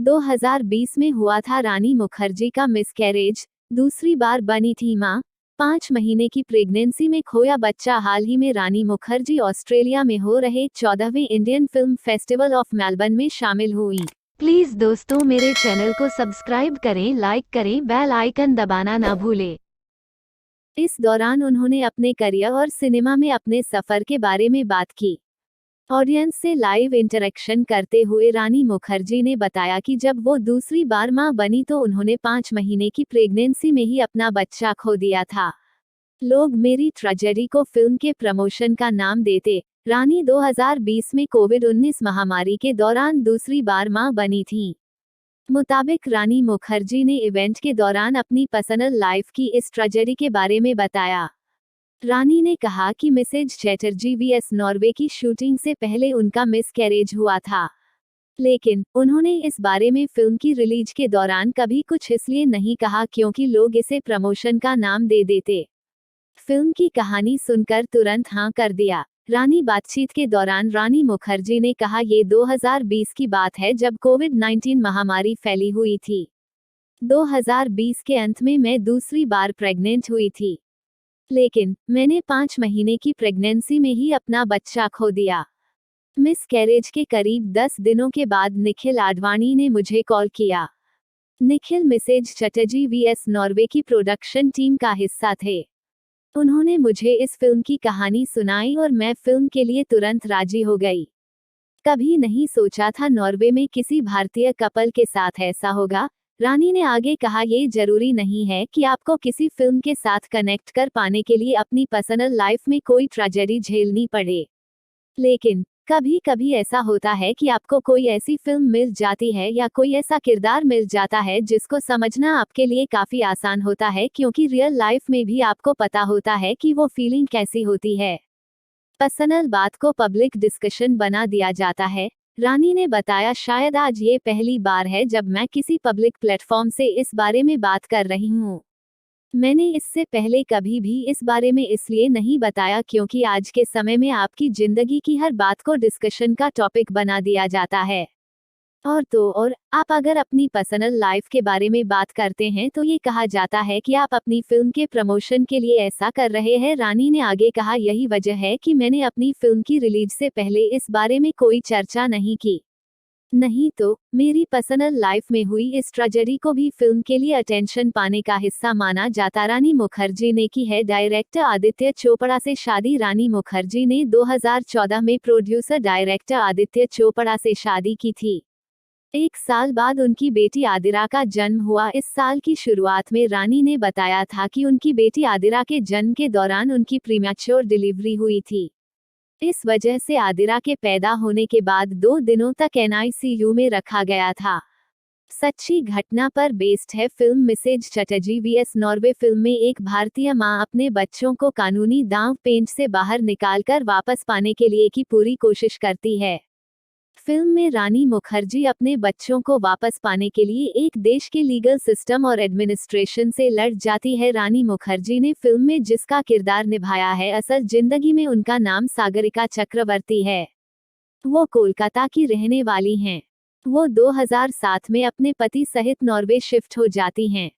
2020 में हुआ था रानी मुखर्जी का मिसकैरेज, दूसरी बार बनी थी मां। 5 महीने की प्रेगनेंसी में खोया बच्चा। हाल ही में रानी मुखर्जी ऑस्ट्रेलिया में हो रहे 14वें Indian film festival of Melbourne में शामिल हुई। प्लीज दोस्तों मेरे चैनल को सब्सक्राइब करें, लाइक करें, बेल आइकन दबाना ना भूलें। इस दौरान उन्होंने अपने करियर और सिनेमा में अपने सफर के बारे में बात की। ऑडियंस से लाइव इंटरेक्शन करते हुए रानी मुखर्जी ने बताया कि जब वो दूसरी बार मां बनी तो उन्होंने 5 महीने की प्रेगनेंसी में ही अपना बच्चा खो दिया था। लोग मेरी ट्रेजेडी को फिल्म के प्रमोशन का नाम देते। रानी 2020 में कोविड-19 महामारी के दौरान दूसरी बार मां बनी थीं। मुताबिक रानी मुखर्जी ने इवेंट के दौरान अपनी पर्सनल लाइफ की इस ट्रेजेडी के बारे में बताया। रानी ने कहा कि मिसेज चैटर्जी वीएस नॉर्वे की शूटिंग से पहले उनका मिसकैरेज हुआ था, लेकिन उन्होंने इस बारे में फिल्म की रिलीज के दौरान कभी कुछ इसलिए नहीं कहा क्योंकि लोग इसे प्रमोशन का नाम दे देते। फिल्म की कहानी सुनकर तुरंत हाँ कर दिया। रानी बातचीत के दौरान रानी मुखर्जी ने कहा, ये 2020 की बात है जब कोविड-19 महामारी फैली हुई थी। 2020 के अंत में मैं दूसरी बार प्रेग्नेंट हुई थी, लेकिन मैंने 5 महीने की प्रेगनेंसी में ही अपना बच्चा खो दिया। मिसकैरेज के करीब 10 दिनों के बाद निखिल आडवाणी ने मुझे कॉल किया। Nikhil Mrs Chatterjee vs Norway की प्रोडक्शन टीम का हिस्सा थे। उन्होंने मुझे इस फिल्म की कहानी सुनाई और मैं फिल्म के लिए तुरंत राजी हो गई। कभी नहीं सोचा था नॉर्वे में किसी भारतीय कपल के साथ ऐसा होगा। रानी ने आगे कहा, ये जरूरी नहीं है कि आपको किसी फिल्म के साथ कनेक्ट कर पाने के लिए अपनी पर्सनल लाइफ में कोई ट्रेजेडी झेलनी पड़े, लेकिन कभी कभी ऐसा होता है कि आपको कोई ऐसी फिल्म मिल जाती है या कोई ऐसा किरदार मिल जाता है जिसको समझना आपके लिए काफी आसान होता है, क्योंकि रियल लाइफ में भी आपको पता होता है कि वो फीलिंग कैसी होती है। पर्सनल बात को पब्लिक डिस्कशन बना दिया जाता है। रानी ने बताया, शायद आज ये पहली बार है जब मैं किसी पब्लिक प्लेटफॉर्म से इस बारे में बात कर रही हूँ। मैंने इससे पहले कभी भी इस बारे में इसलिए नहीं बताया क्योंकि आज के समय में आपकी जिंदगी की हर बात को डिस्कशन का टॉपिक बना दिया जाता है। और तो और, आप अगर अपनी पर्सनल लाइफ के बारे में बात करते हैं तो ये कहा जाता है कि आप अपनी फिल्म के प्रमोशन के लिए ऐसा कर रहे हैं। रानी ने आगे कहा, यही वजह है कि मैंने अपनी फिल्म की रिलीज से पहले इस बारे में कोई चर्चा नहीं की। नहीं तो मेरी पर्सनल लाइफ में हुई इस ट्रेजेडी को भी फिल्म के लिए अटेंशन पाने का हिस्सा माना जाता। रानी मुखर्जी ने की है डायरेक्टर आदित्य चोपड़ा से शादी। रानी मुखर्जी ने 2014 में प्रोड्यूसर डायरेक्टर आदित्य चोपड़ा से शादी की थी। 1 साल बाद उनकी बेटी आदिरा का जन्म हुआ। इस साल की शुरुआत में रानी ने बताया था कि उनकी बेटी आदिरा के जन्म के दौरान उनकी प्रीमैच्योर डिलीवरी हुई थी। इस वजह से आदिरा के पैदा होने के बाद 2 दिनों तक एनआईसीयू में रखा गया था। सच्ची घटना पर बेस्ड है film Mrs Chatterjee vs Norway. Film में एक भारतीय मां अपने बच्चों को कानूनी दांव पेंच से बाहर निकालकर वापस पाने के लिए की पूरी कोशिश करती है। फिल्म में रानी मुखर्जी अपने बच्चों को वापस पाने के लिए एक देश के लीगल सिस्टम और एडमिनिस्ट्रेशन से लड़ जाती है। रानी मुखर्जी ने फिल्म में जिसका किरदार निभाया है, असल जिंदगी में उनका नाम सागरिका चक्रवर्ती है। वो कोलकाता की रहने वाली हैं। वो 2007 में अपने पति सहित नॉर्वे शिफ्ट हो जाती हैं।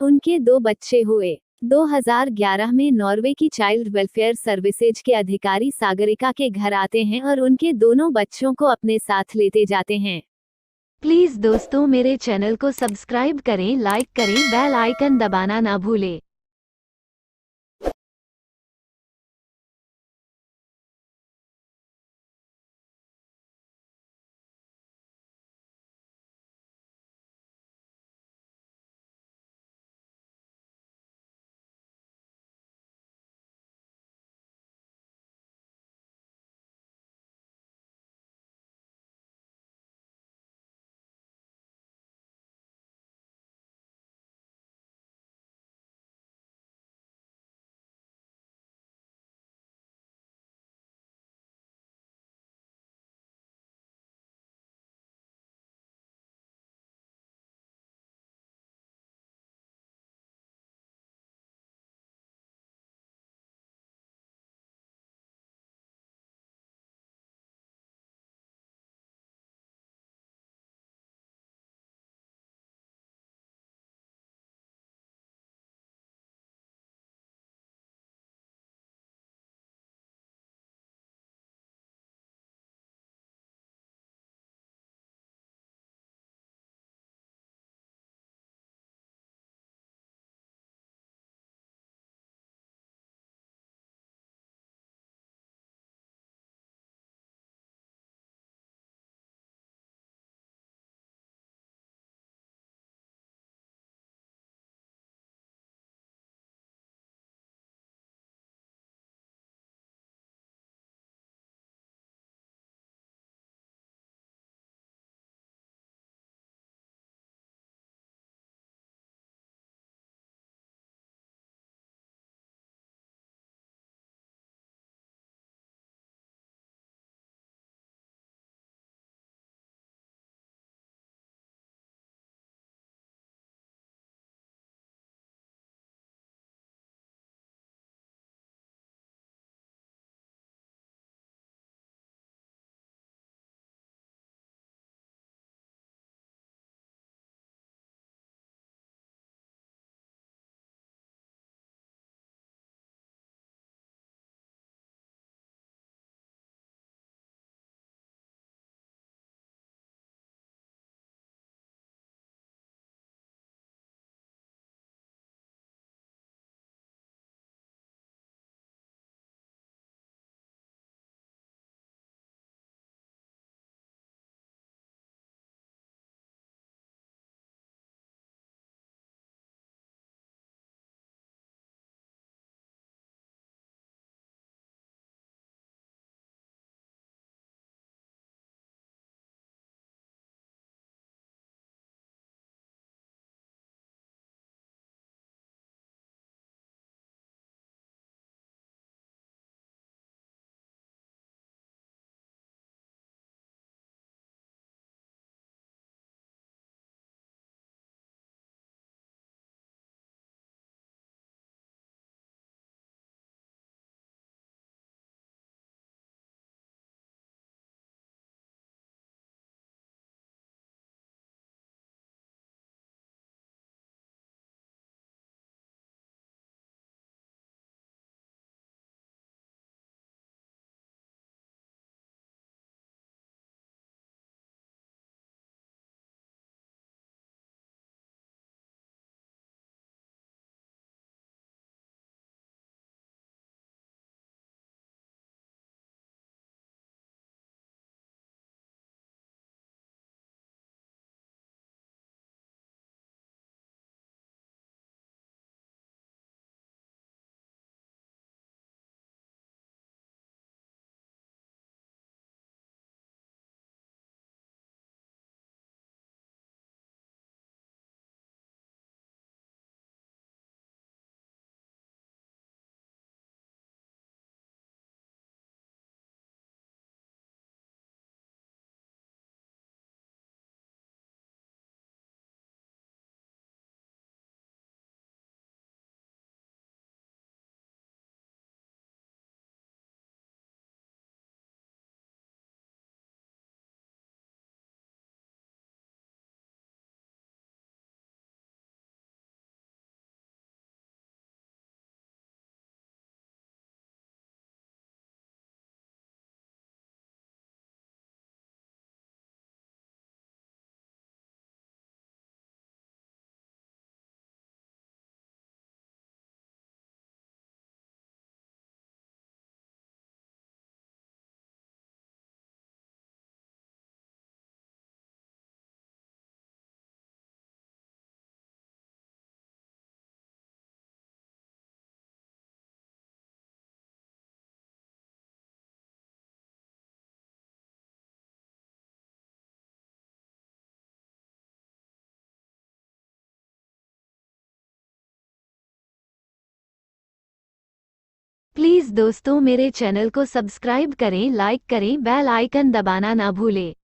उनके 2 बच्चे हुए। 2011 में नॉर्वे की चाइल्ड वेलफेयर सर्विसेज के अधिकारी सागरिका के घर आते हैं और उनके दोनों बच्चों को अपने साथ लेते जाते हैं। प्लीज दोस्तों मेरे चैनल को सब्सक्राइब करें, लाइक करें, बेल आइकन दबाना ना भूलें। प्लीज़ दोस्तों मेरे चैनल को सब्सक्राइब करें, लाइक करें, बेल आइकन दबाना ना भूलें।